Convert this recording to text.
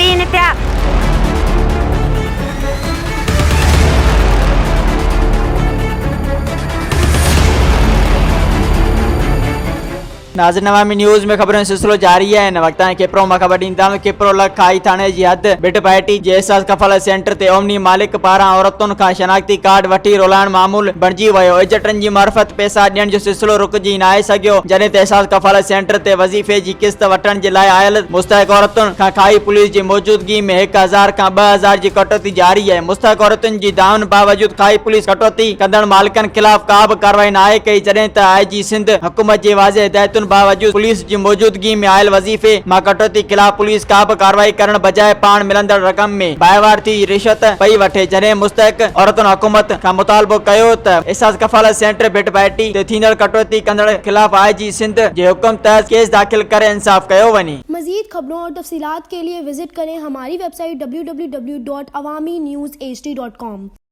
तब्दील थिया। नाज़रीन नवामी न्यूज़ में खबरों सिलसिलो जारी है। इन वक्त कपरो में खबर ॾींदा कपरो लख काई थाणे जी हद भिटपाइटी जे एहसास कफालत सेंटर ते ओमनी मालिक पारान औरतुन खां शनाख्ती कार्ड वठी रोलाइण मामूल बणिजी वियो। एजेंटनि जी मार्फत पैसा ॾियण जो सिलसिलो रुकजी न आहे सघियो, जॾहिं त एहसास कफालत सेंटर ते वज़ीफ़े जी किस्त वठण जे लाइ आयल मुस्तहिक औरतुन खां काई पुलिस जी मौजूदगी में 1000 खां 2000 जी कटौती जारी है। मुस्तहिक औरतुन जी दावनि बावजूद काई पुलिस कटौती कंदड़ मालिकनि खिलाफ का बि कार्रवाई न आहे कई, जॾहिं त IG सिंध हुकूमत जे वाज़े हिदायतुनि बावजूद पुलिस जी मौजूदगी में आयल वज़ीफे मां कटौती खिलाफ पुलिस का भी कार्रवाई करण बजाय पान मिलंदड़ रकम में बायवार थी रिश्वत पई वठे। जॾहिं मुस्तहिक औरतुन हुकूमत खां मुतालबो कयो त एहसास कफालत सेंटर भिटपाइटी ते थींदड़ कटौती कंदड़ खिलाफ IG सिंध जे हुक्म तहत केस दाखिल करे इंसाफ कयो वञे। मजीद खबरों और तफसीलात के लिए विजिट करें हमारी वेबसाइट www.awamiNewsHD.com।